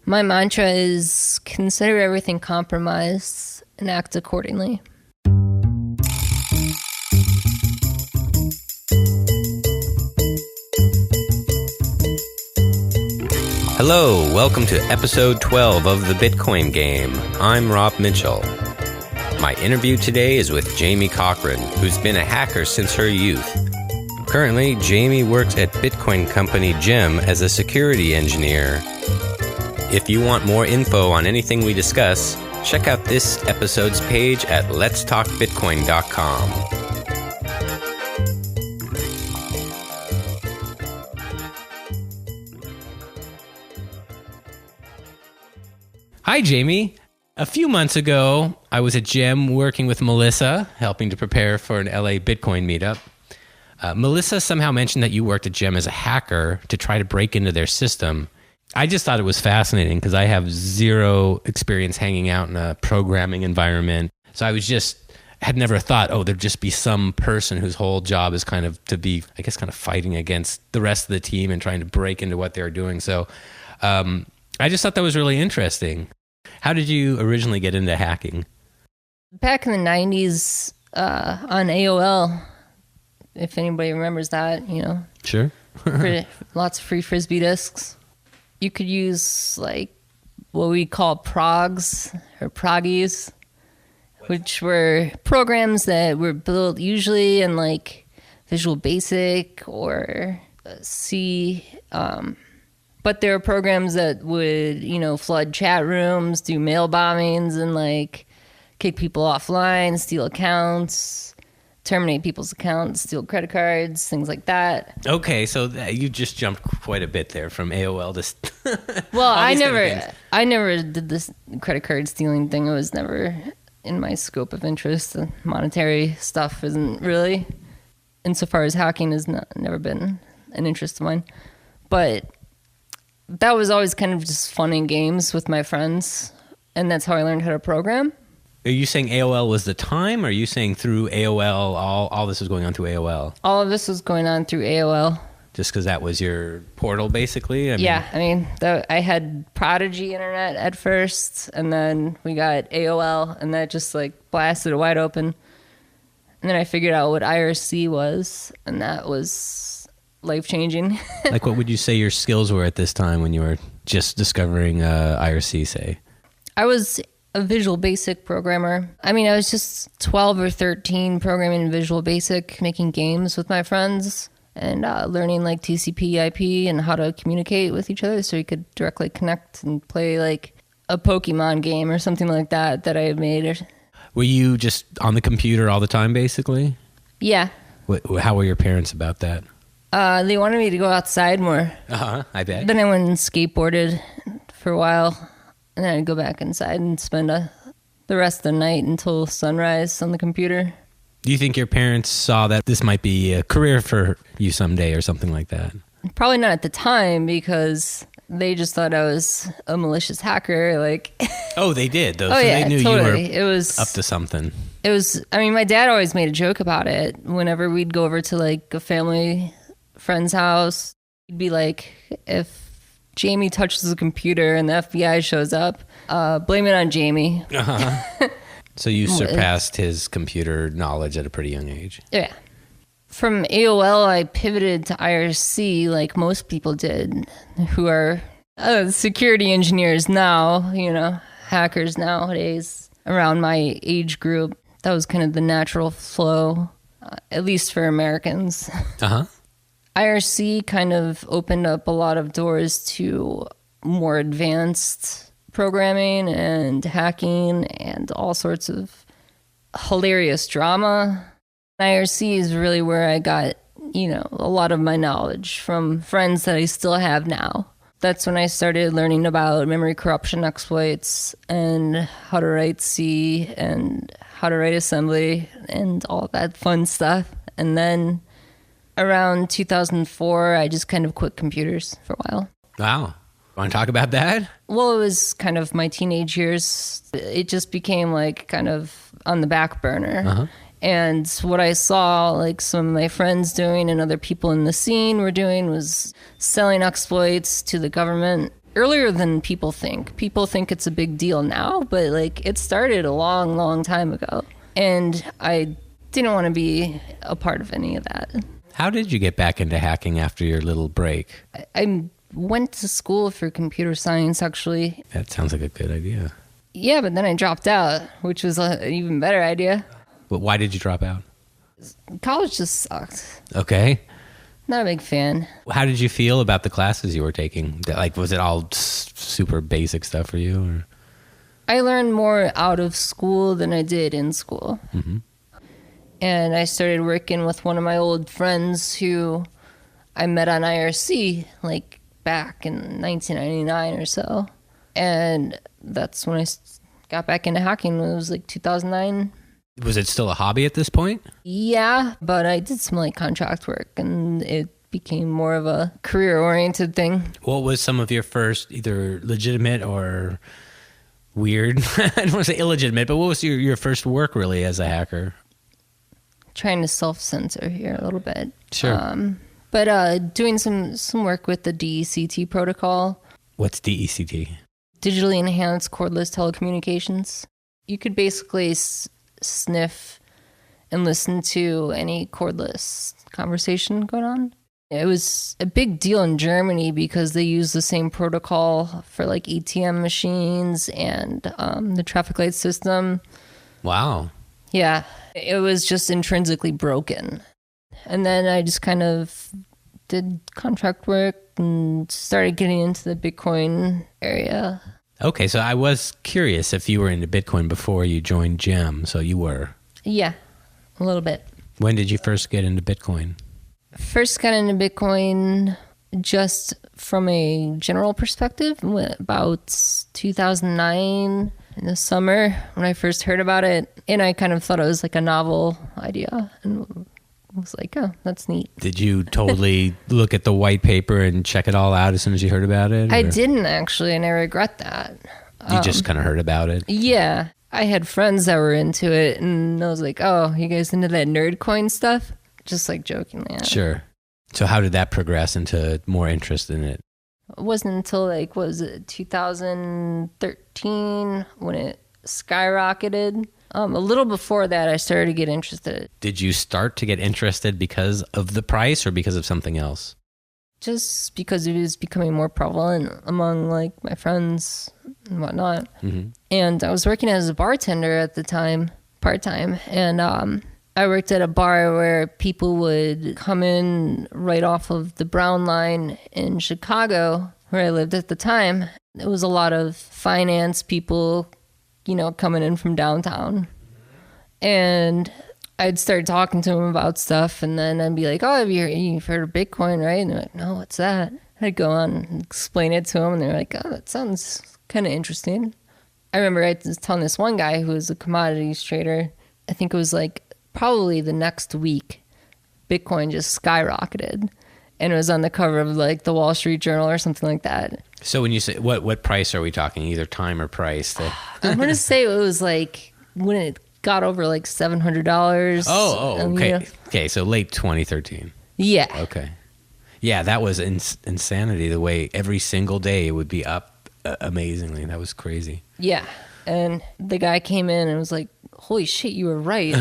My mantra is consider everything compromised and act accordingly. Hello, welcome to episode 12 of the Bitcoin Game. I'm Rob Mitchell. My interview today is with Jaime Cochran, who's been a hacker since her youth. Currently, Jaime works at Bitcoin company Gem as a security engineer. If you want more info on anything we discuss, check out this episode's page at letstalkbitcoin.com. Hi, Jaime. A few months ago, I was at Gem working with Melissa, helping to prepare for an LA Bitcoin meetup. Melissa somehow mentioned that you worked at Gem as a hacker to try to break into their system. I just thought it was fascinating because I have zero experience hanging out in a programming environment. So had never thought, there'd just be some person whose whole job is kind of to be, I guess, kind of fighting against the rest of the team and trying to break into what they're doing. So I just thought that was really interesting. How did you originally get into hacking? Back in the 90s on AOL, if anybody remembers that, Sure. Lots of free Frisbee disks. You could use like what we call progs or proggies, which were programs that were built usually in like Visual Basic or C, but there were programs that would, flood chat rooms, do mail bombings, and like kick people offline, steal accounts, terminate people's accounts, steal credit cards, things like that. Okay, so you just jumped quite a bit there from AOL to. Well, I never did this credit card stealing thing. It was never in my scope of interest. The monetary stuff isn't really, insofar as hacking has never been an interest of mine. But that was always kind of just fun and games with my friends, and that's how I learned how to program. Are you saying AOL was the time, or are you saying through AOL, all this was going on through AOL? All of this was going on through AOL. Just because that was your portal, basically? I had Prodigy Internet at first, and then we got AOL, and that just like blasted it wide open. And then I figured out what IRC was, and that was life-changing. Like, what would you say your skills were at this time when you were just discovering IRC, say? I was a Visual Basic programmer. I was just 12 or 13 programming in Visual Basic, making games with my friends, and learning like TCP, IP, and how to communicate with each other so you could directly connect and play like a Pokemon game or something like that I had made. Were you just on the computer all the time, basically? Yeah. How were your parents about that? They wanted me to go outside more. I bet. Then I went and skateboarded for a while, and then I'd go back inside and spend the rest of the night until sunrise on the computer. Do you think your parents saw that this might be a career for you someday or something like that? Probably not at the time, because they just thought I was a malicious hacker. Oh, they did, though. Oh, so yeah, they knew totally. You were up to something. It was, my dad always made a joke about it. Whenever we'd go over to like a family friend's house, he'd be like, if Jaime touches the computer and the FBI shows up, blame it on Jaime. So you surpassed his computer knowledge at a pretty young age. Yeah. From AOL, I pivoted to IRC like most people did, who are security engineers now, hackers nowadays around my age group. That was kind of the natural flow, at least for Americans. Uh-huh. IRC kind of opened up a lot of doors to more advanced programming and hacking and all sorts of hilarious drama. IRC is really where I got, a lot of my knowledge from friends that I still have now. That's when I started learning about memory corruption exploits and how to write C and how to write assembly and all that fun stuff. And then around 2004, I just kind of quit computers for a while. Wow. Want to talk about that? Well, it was kind of my teenage years. It just became like kind of on the back burner. Uh-huh. And what I saw like some of my friends doing and other people in the scene were doing was selling exploits to the government earlier than people think. People think it's a big deal now, but like it started a long, long time ago. And I didn't want to be a part of any of that. How did you get back into hacking after your little break? I went to school for computer science, actually. That sounds like a good idea. Yeah, but then I dropped out, which was an even better idea. But why did you drop out? College just sucked. Okay. Not a big fan. How did you feel about the classes you were taking? Like, was it all super basic stuff for you? Or? I learned more out of school than I did in school. Mm-hmm. And I started working with one of my old friends who I met on IRC, like back in 1999 or so. And that's when I got back into hacking. It was like 2009. Was it still a hobby at this point? Yeah, but I did some like contract work and it became more of a career-oriented thing. What was some of your first either legitimate or weird, I don't want to say illegitimate, but what was your first work really as a hacker? Trying to self-censor here a little bit. Sure. But doing some work with the DECT protocol. What's DECT? Digitally enhanced cordless telecommunications. You could basically sniff and listen to any cordless conversation going on. It was a big deal in Germany because they use the same protocol for like ATM machines and the traffic light system. Wow. Yeah, it was just intrinsically broken. And then I just kind of did contract work and started getting into the Bitcoin area. Okay, so I was curious if you were into Bitcoin before you joined GEM, so you were. Yeah, a little bit. When did you first get into Bitcoin? First got into Bitcoin just from a general perspective, about 2009 in the summer when I first heard about it. And I kind of thought it was like a novel idea and was like, oh, that's neat. Did you totally look at the white paper and check it all out as soon as you heard about it? Or? I didn't actually, and I regret that. You just kind of heard about it? Yeah. I had friends that were into it, and I was like, oh, you guys into that nerd coin stuff? Just like jokingly. Sure. So how did that progress into more interest in it? It wasn't until like, what was it, 2013 when it skyrocketed. A little before that, I started to get interested. Did you start to get interested because of the price or because of something else? Just because it was becoming more prevalent among like my friends and whatnot. Mm-hmm. And I was working as a bartender at the time, part-time. And I worked at a bar where people would come in right off of the Brown Line in Chicago, where I lived at the time. It was a lot of finance people, you know, coming in from downtown. And I'd start talking to them about stuff, and then I'd be like, oh, you've heard of Bitcoin, right? And they're like, no, what's that? I'd go on and explain it to them, and they're like, oh, that sounds kind of interesting. I remember I was telling this one guy who was a commodities trader, I think it was like probably the next week, Bitcoin just skyrocketed. And it was on the cover of like the Wall Street Journal or something like that. So when you say, what price are we talking? Either time or price? I'm going to say it was like when it got over like $700. Okay. You know. Okay, so late 2013. Yeah. Okay. Yeah, that was insanity, the way every single day it would be up amazingly. That was crazy. Yeah. And the guy came in and was like, holy shit, you were right.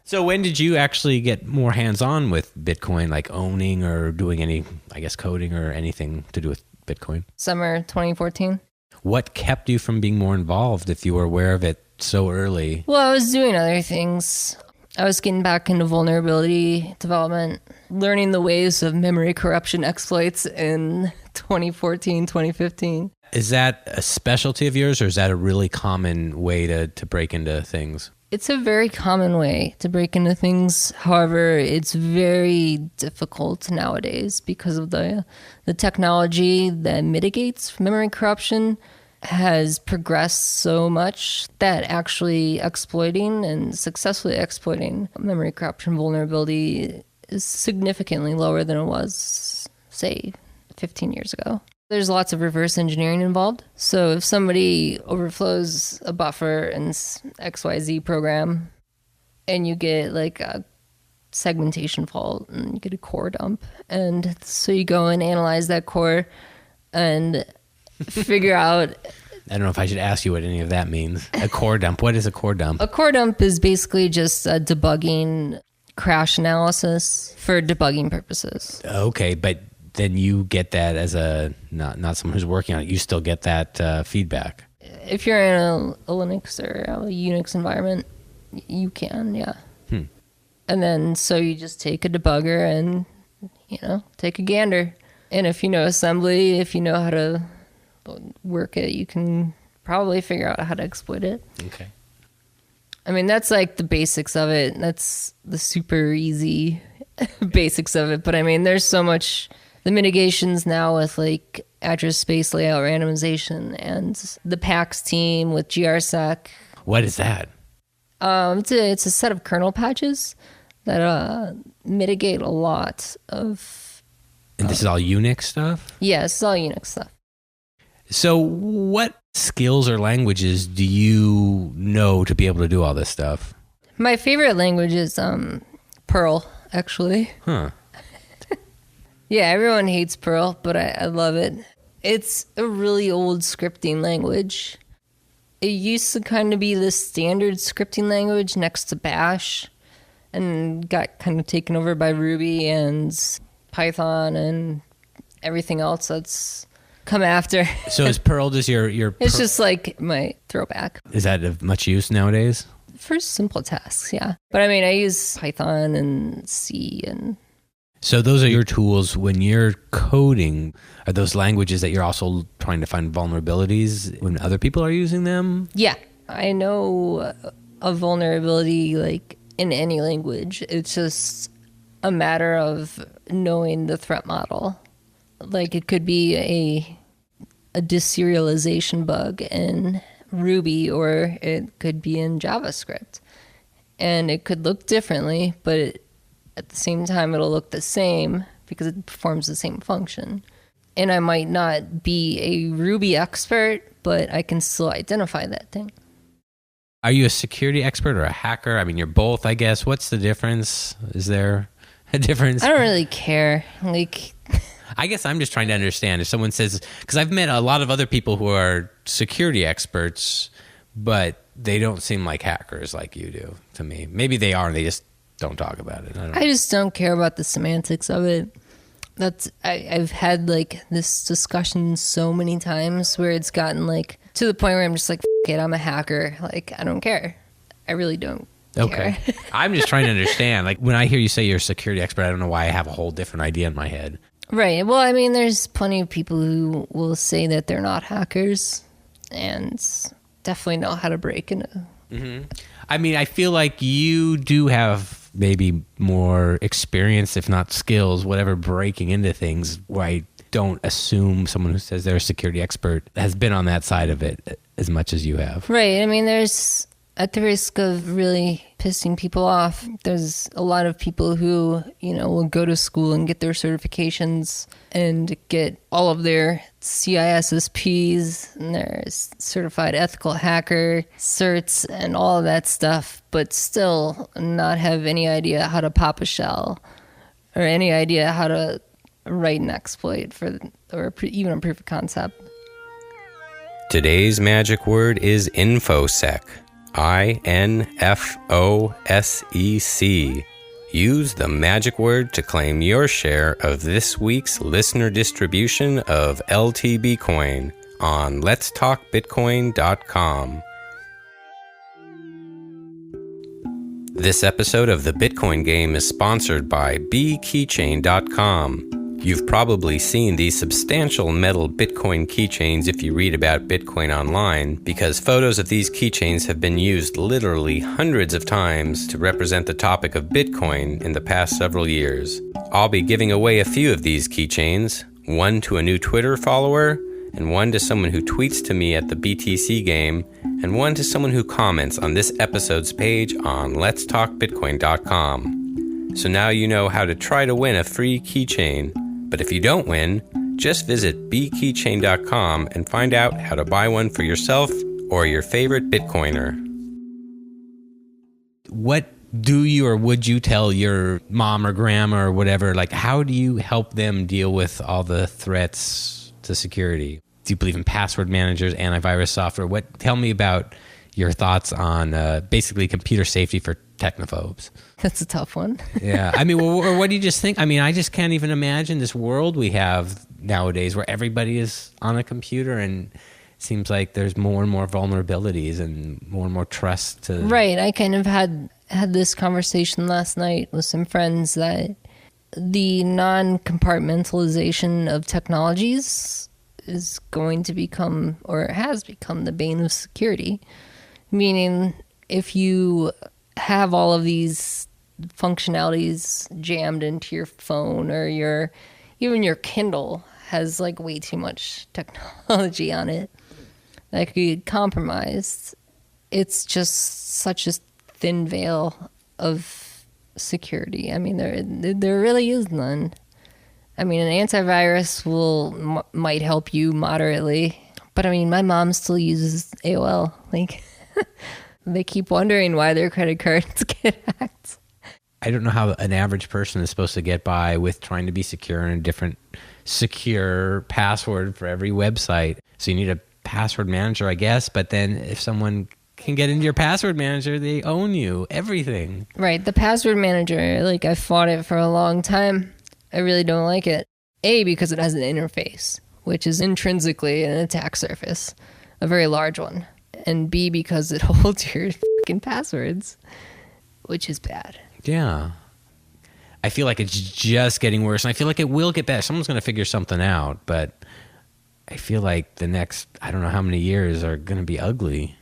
So when did you actually get more hands-on with Bitcoin, like owning or doing any, I guess, coding or anything to do with Bitcoin? Summer 2014. What kept you from being more involved if you were aware of it so early? Well, I was doing other things. I was getting back into vulnerability development, learning the ways of memory corruption exploits in 2014, 2015. Is that a specialty of yours, or is that a really common way to break into things? It's a very common way to break into things. However, it's very difficult nowadays because of the technology that mitigates memory corruption has progressed so much that actually exploiting and successfully exploiting memory corruption vulnerability is significantly lower than it was, say, 15 years ago. There's lots of reverse engineering involved. So if somebody overflows a buffer in XYZ program and you get like a segmentation fault and you get a core dump, and so you go and analyze that core and figure out. I don't know if I should ask you what any of that means. A core dump. What is a core dump? A core dump is basically just a debugging crash analysis for debugging purposes. Okay, but then you get that as a not someone who's working on it. You still get that feedback. If you're in a Linux or a Unix environment, you can, yeah. And then so you just take a debugger and, take a gander. And if you know assembly, if you know how to work it, you can probably figure out how to exploit it. Okay. I mean, that's like the basics of it. That's the super easy basics of it. But I mean, there's so much, the mitigations now with like address space layout randomization and the PAX team with GRSec. What is that? It's a set of kernel patches that mitigate a lot of... And this is all Unix stuff? Yeah, it's all Unix stuff. So what skills or languages do you know to be able to do all this stuff? My favorite language is Perl, actually. Huh. Yeah, everyone hates Perl, but I love it. It's a really old scripting language. It used to kind of be the standard scripting language next to Bash and got kind of taken over by Ruby and Python and everything else that's come after. So is Perl just your It's just like my throwback. Is that of much use nowadays? For simple tasks, yeah. But I mean, I use Python and C and... So those are your tools when you're coding. Are those languages that you're also trying to find vulnerabilities when other people are using them? Yeah. I know a vulnerability like in any language. It's just a matter of knowing the threat model. Like it could be a deserialization bug in Ruby, or it could be in JavaScript. And it could look differently, but at the same time, it'll look the same because it performs the same function. And I might not be a Ruby expert, but I can still identify that thing. Are you a security expert or a hacker? I mean, you're both, I guess. What's the difference? Is there a difference? I don't really care. Like, I guess I'm just trying to understand if someone says, because I've met a lot of other people who are security experts, but they don't seem like hackers like you do to me. Maybe they are, and they just don't talk about it. I just don't care about the semantics of it. I've had like this discussion so many times where it's gotten like to the point where I'm just like, F it, I'm a hacker. Like, I don't care. I really don't care. I'm just trying to understand. Like when I hear you say you're a security expert, I don't know why I have a whole different idea in my head. Right. Well, I mean, there's plenty of people who will say that they're not hackers and definitely know how to break into. Mm-hmm. I mean, I feel like you do have maybe more experience, if not skills, whatever, breaking into things, where I don't assume someone who says they're a security expert has been on that side of it as much as you have. Right. I mean, there's, at the risk of really pissing people off, there's a lot of people who, will go to school and get their certifications and get all of their CISSPs and their certified ethical hacker certs and all of that stuff, but still not have any idea how to pop a shell or any idea how to write an exploit or even a proof of concept. Today's magic word is INFOSEC. INFOSEC. Use the magic word to claim your share of this week's listener distribution of LTBcoin on letstalkbitcoin.com. This episode of the Bitcoin Game is sponsored by Bkeychain.com. You've probably seen these substantial metal Bitcoin keychains if you read about Bitcoin online, because photos of these keychains have been used literally hundreds of times to represent the topic of Bitcoin in the past several years. I'll be giving away a few of these keychains, one to a new Twitter follower, and one to someone who tweets to me at the BTC Game, and one to someone who comments on this episode's page on letstalkbitcoin.com. So now you know how to try to win a free keychain. But if you don't win, just visit Bkeychain.com and find out how to buy one for yourself or your favorite Bitcoiner. What do you or would you tell your mom or grandma or whatever? Like, how do you help them deal with all the threats to security? Do you believe in password managers, antivirus software? Tell me about your thoughts on basically computer safety for technophobes. That's a tough one. Yeah. I mean, or what do you just think? I mean, I just can't even imagine this world we have nowadays where everybody is on a computer, and it seems like there's more and more vulnerabilities and more trust to... Right. I kind of had this conversation last night with some friends that the non-compartmentalization of technologies is going to become, or has become, the bane of security. Meaning, if you have all of these functionalities jammed into your phone, or even your Kindle has like way too much technology on it that could get compromised, it's just such a thin veil of security. I mean, there really is none. I mean, an antivirus might help you moderately, but I mean, my mom still uses AOL. Like, they keep wondering why their credit cards get hacked. I don't know how an average person is supposed to get by with trying to be secure in a different secure password for every website. So you need a password manager, I guess, but then if someone can get into your password manager, they own you, everything. Right, the password manager, like, I fought it for a long time. I really don't like it. A, because it has an interface, which is intrinsically an attack surface, a very large one. And B, because it holds your fucking passwords, which is bad. Yeah. I feel like it's just getting worse, and I feel like it will get better. Someone's going to figure something out, but I feel like the next, I don't know how many years are going to be ugly.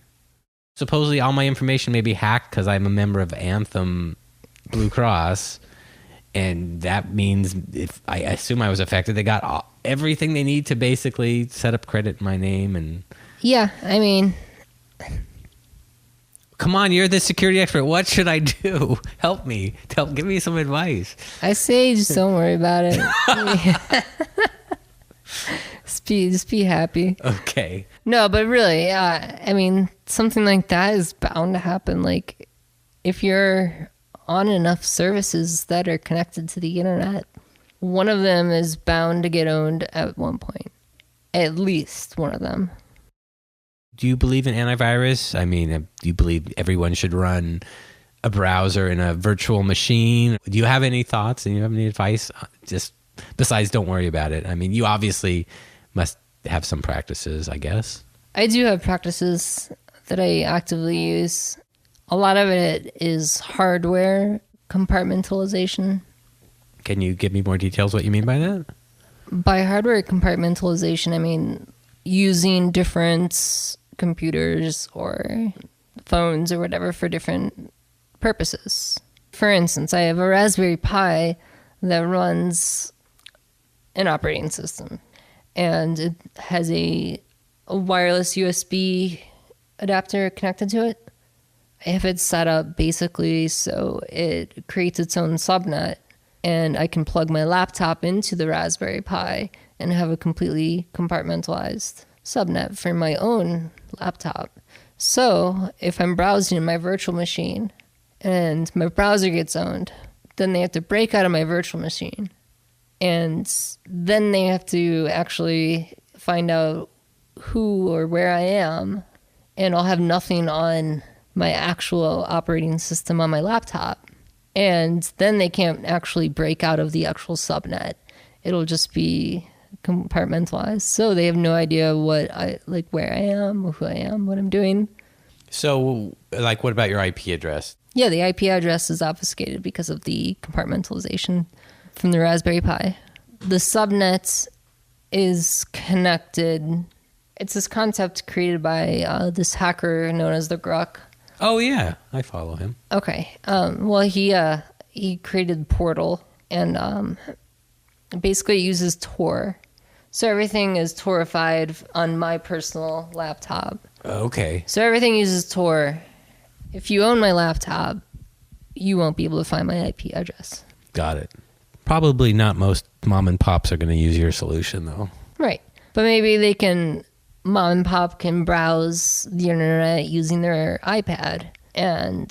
Supposedly all my information may be hacked because I'm a member of Anthem Blue Cross, and that means if I assume I was affected, they got everything they need to basically set up credit in my name. And yeah, I mean, come on, you're the security expert. What should I do? Help me. Give me some advice. I say just don't worry about it. Just be happy. Okay. No, but really, I mean, something like that is bound to happen. Like, if you're on enough services that are connected to the internet, one of them is bound to get owned at one point. At least one of them. Do you believe in antivirus? I mean, do you believe everyone should run a browser in a virtual machine? Do you have any thoughts and you have any advice? Just besides, don't worry about it. I mean, you obviously must have some practices, I guess. I do have practices that I actively use. A lot of it is hardware compartmentalization. Can you give me more details what you mean by that? By hardware compartmentalization, I mean using different computers or phones or whatever for different purposes. For instance, I have a Raspberry Pi that runs an operating system, and it has a wireless USB adapter connected to it. I have it set up basically so it creates its own subnet, and I can plug my laptop into the Raspberry Pi and have a completely compartmentalized subnet for my own laptop. So if I'm browsing in my virtual machine and my browser gets owned, then they have to break out of my virtual machine, and then they have to actually find out who or where I am, and I'll have nothing on my actual operating system on my laptop. And then they can't actually break out of the actual subnet. It'll just be compartmentalized. So they have no idea where I am, who I am, what I'm doing. So, like, what about your IP address? Yeah, the IP address is obfuscated because of the compartmentalization from the Raspberry Pi. The subnet is connected. It's this concept created by this hacker known as the Grugq. Oh, yeah. I follow him. Okay. Well, he created P.O.R.T.A.L, and basically uses Tor. So everything is Torified on my personal laptop. Okay. So everything uses Tor. If you own my laptop, you won't be able to find my IP address. Got it. Probably not most mom and pops are going to use your solution, though. Right. But maybe mom and pop can browse the internet using their iPad and,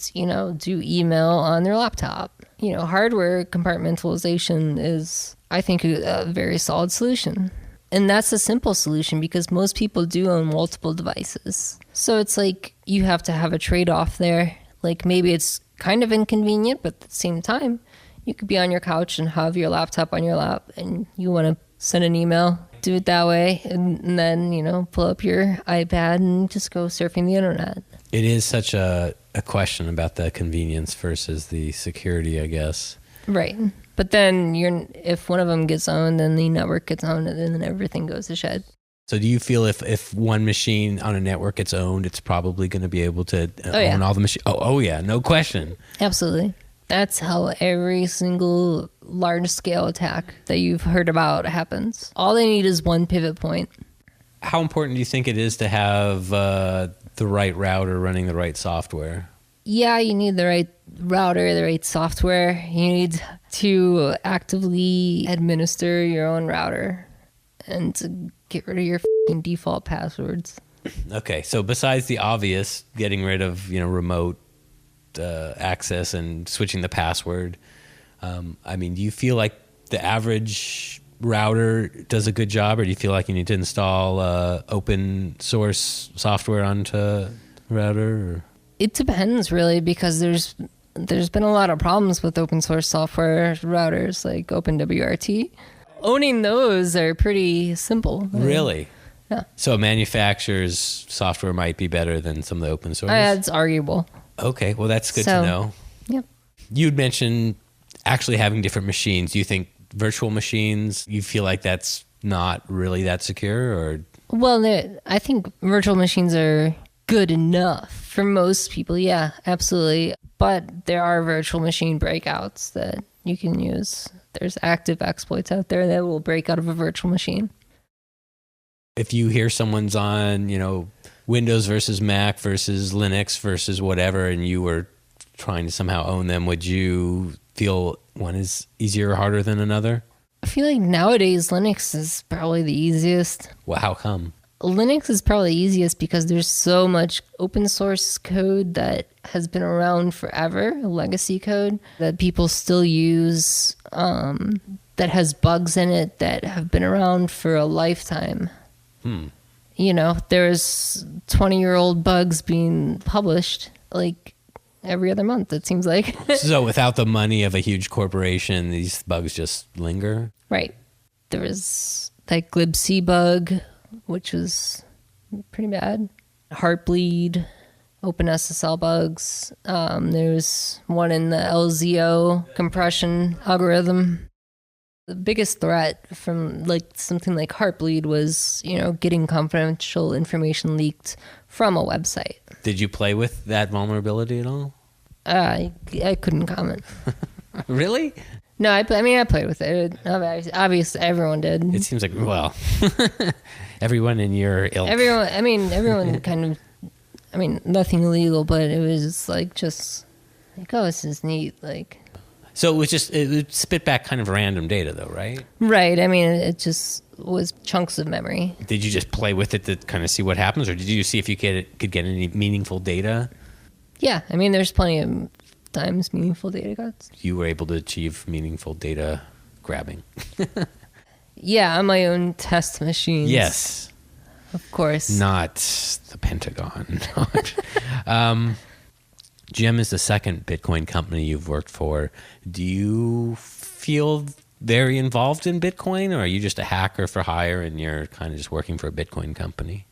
do email on their laptop. Hardware compartmentalization is, I think, a very solid solution. And that's a simple solution because most people do own multiple devices. So it's like you have to have a trade-off there. Like maybe it's kind of inconvenient, but at the same time, you could be on your couch and have your laptop on your lap and you want to send an email, do it that way, and then, pull up your iPad and just go surfing the internet. It is such a question about the convenience versus the security, I guess. Right. But then if one of them gets owned, then the network gets owned, and then everything goes to shed. So do you feel if one machine on a network gets owned, it's probably going to be able to own all the machines? Oh, yeah, no question. Absolutely. That's how every single large-scale attack that you've heard about happens. All they need is one pivot point. How important do you think it is to have the right router running the right software? Yeah, you need the right router, the right software. You need to actively administer your own router and to get rid of your f***ing default passwords. Okay, so besides the obvious, getting rid of remote access and switching the password, do you feel like the average router does a good job, or do you feel like you need to install open source software onto the router? Or? It depends, really, because there's been a lot of problems with open source software routers like OpenWRT. Owning those are pretty simple. Really? Yeah. So a manufacturer's software might be better than some of the open source? It's arguable. Okay, well, that's good to know. Yep. You'd mentioned actually having different machines. Do you think virtual machines, you feel like that's not really that secure? Or? Well, I think virtual machines are good enough for most people. Yeah, absolutely. But there are virtual machine breakouts that you can use. There's active exploits out there that will break out of a virtual machine. If you hear someone's on, Windows versus Mac versus Linux versus whatever, and you were trying to somehow own them, would you feel one is easier or harder than another? I feel like nowadays Linux is probably the easiest. Well, how come? Linux is probably easiest because there's so much open source code that has been around forever, legacy code that people still use, that has bugs in it that have been around for a lifetime. There's 20-year-old bugs being published like every other month, it seems like. So without the money of a huge corporation, these bugs just linger? Right. There was that glibc bug, which was pretty bad. Heartbleed, OpenSSL bugs. There's one in the LZO compression algorithm. The biggest threat from something like Heartbleed was, getting confidential information leaked from a website. Did you play with that vulnerability at all? I couldn't comment. Really? No, I played with it. Obviously, everyone did. It seems like, everyone in your ilk. Everyone kind of, nothing illegal, but it was oh, this is neat. So it would spit back kind of random data though, right? Right. It just was chunks of memory. Did you just play with it to kind of see what happens, or did you see if you could get any meaningful data? Yeah. There's plenty of times meaningful data got. You were able to achieve meaningful data grabbing. Yeah, on my own test machines. Yes. Of course. Not the Pentagon. Gem is the second Bitcoin company you've worked for. Do you feel very involved in Bitcoin, or are you just a hacker for hire and you're kind of just working for a Bitcoin company?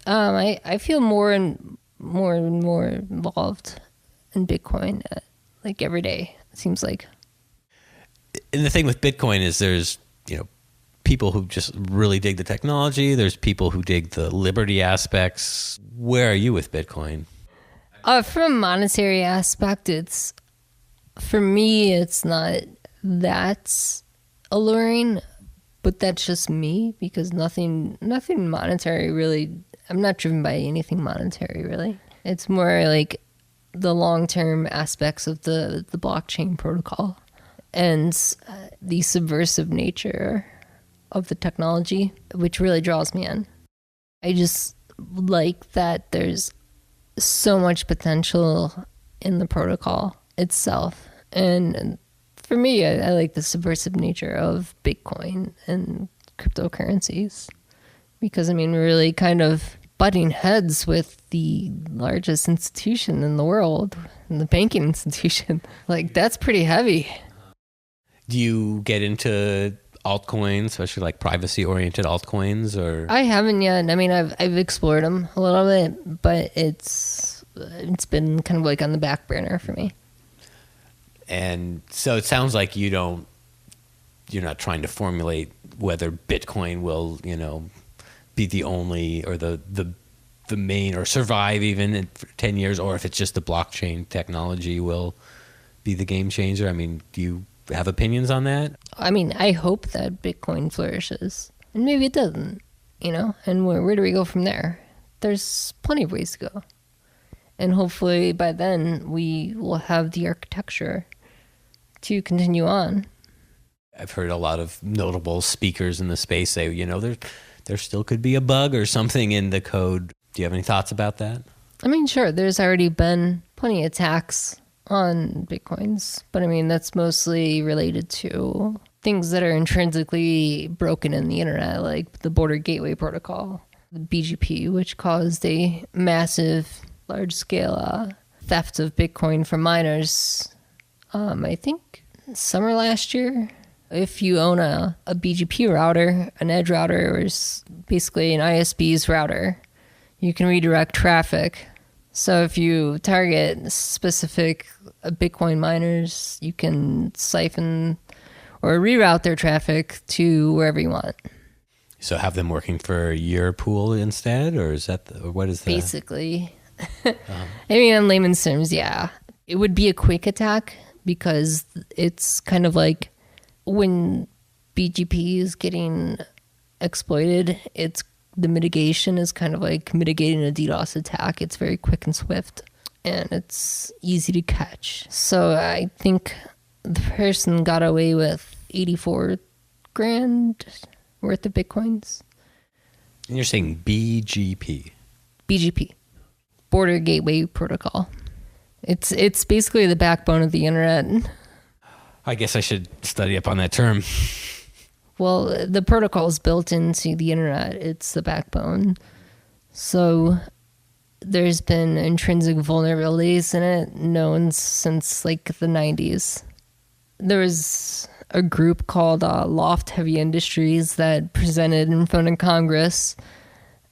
I feel more and more involved in Bitcoin, every day, it seems like. And the thing with Bitcoin is there's, people who just really dig the technology. There's people who dig the liberty aspects. Where are you with Bitcoin? From a monetary aspect, for me, it's not that alluring, but that's just me because nothing monetary really. I'm not driven by anything monetary really. It's more like the long-term aspects of the blockchain protocol and the subversive nature of the technology, which really draws me in. I just like that there's so much potential in the protocol itself. And for me, I like the subversive nature of Bitcoin and cryptocurrencies. Because, I mean, we're really kind of butting heads with the largest institution in the world, the banking institution. Like, that's pretty heavy. Do you get into altcoins, especially like privacy-oriented altcoins, or? I haven't yet. I mean, I've explored them a little bit, but it's been kind of like on the back burner for me. And so it sounds like you're not trying to formulate whether Bitcoin will, be the only or the main or survive even in 10 years, or if it's just the blockchain technology will be the game changer. I mean, do you have opinions on that? I mean, I hope that Bitcoin flourishes, and maybe it doesn't, and where do we go from there? There's plenty of ways to go. And hopefully by then we will have the architecture to continue on. I've heard a lot of notable speakers in the space say, there still could be a bug or something in the code. Do you have any thoughts about that? I mean, sure, there's already been plenty of attacks on Bitcoins, but I mean, that's mostly related to things that are intrinsically broken in the internet, like the Border Gateway Protocol, the BGP, which caused a massive, large-scale theft of Bitcoin from miners, I think summer last year. If you own a BGP router, an edge router, or basically an ISP's router, you can redirect traffic. So if you target specific Bitcoin miners, you can siphon or reroute their traffic to wherever you want. So have them working for your pool instead, or is that, or what is that? Basically. I mean, in layman's terms, yeah. It would be a quick attack because it's kind of like when BGP is getting exploited, the mitigation is kind of like mitigating a DDoS attack. It's very quick and swift, and it's easy to catch. So I think the person got away with 84 grand worth of Bitcoins. And you're saying BGP? BGP. Border Gateway Protocol. It's basically the backbone of the internet. I guess I should study up on that term. Well, the protocol is built into the internet. It's the backbone. So there's been intrinsic vulnerabilities in it known since like the 90s. There was a group called Loft Heavy Industries that presented in front of Congress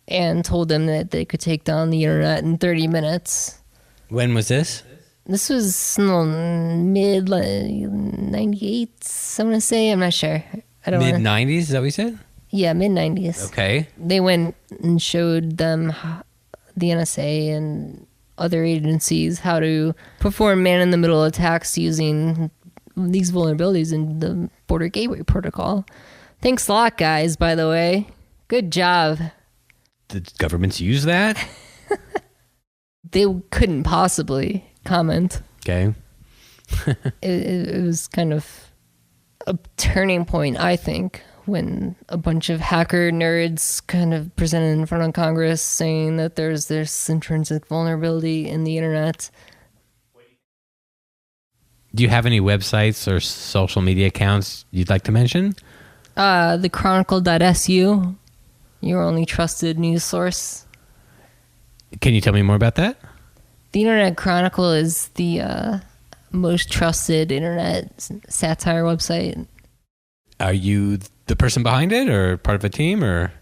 and told them that they could take down the internet in 30 minutes. When was this? This was mid 98s, I want to say. I'm not sure. I don't Mid 90s, is that what you said? Yeah, mid 90s. Okay. They went and showed them, the NSA and other agencies, how to perform man-in-the-middle attacks using these vulnerabilities in the Border Gateway Protocol. Thanks a lot, guys, by the way. Good job. Did governments use that? They couldn't possibly comment. Okay. It was kind of a turning point, I think, when a bunch of hacker nerds kind of presented in front of Congress saying that there's this intrinsic vulnerability in the internet. Do you have any websites or social media accounts you'd like to mention? The Chronicle.su, your only trusted news source. Can you tell me more about that? The Internet Chronicle is the most trusted internet satire website. Are you the person behind it or part of a team, or?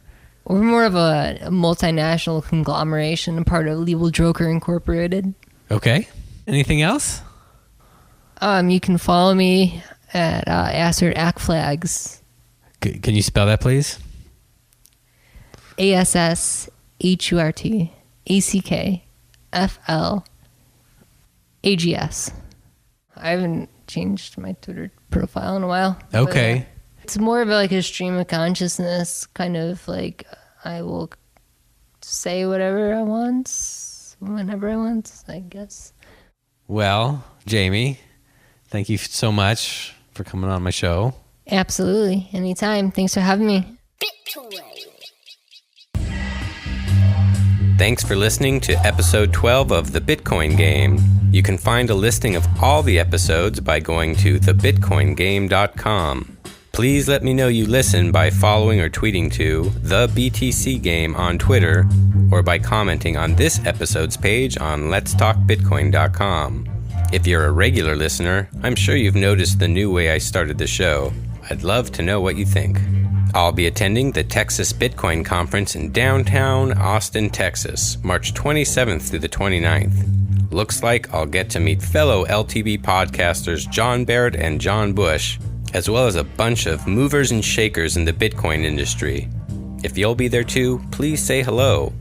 We're more of a multinational conglomeration, part of Legal Joker Incorporated. Okay. Anything else? You can follow me at Assert Ackflags. Can you spell that, please? ASSHURT ACKFLAGS. I haven't changed my Twitter profile in a while. Okay. But, it's more of like a stream of consciousness, kind of like I will say whatever I want, whenever I want, I guess. Well, Jamie, thank you so much for coming on my show. Absolutely. Anytime. Thanks for having me. Thanks for listening to episode 12 of The Bitcoin Game. You can find a listing of all the episodes by going to thebitcoingame.com. Please let me know you listen by following or tweeting to the BTC Game on Twitter, or by commenting on this episode's page on letstalkbitcoin.com. If you're a regular listener, I'm sure you've noticed the new way I started the show. I'd love to know what you think. I'll be attending the Texas Bitcoin Conference in downtown Austin, Texas, March 27th through the 29th. Looks like I'll get to meet fellow LTB podcasters John Barrett and John Bush, as well as a bunch of movers and shakers in the Bitcoin industry. If you'll be there too, please say hello.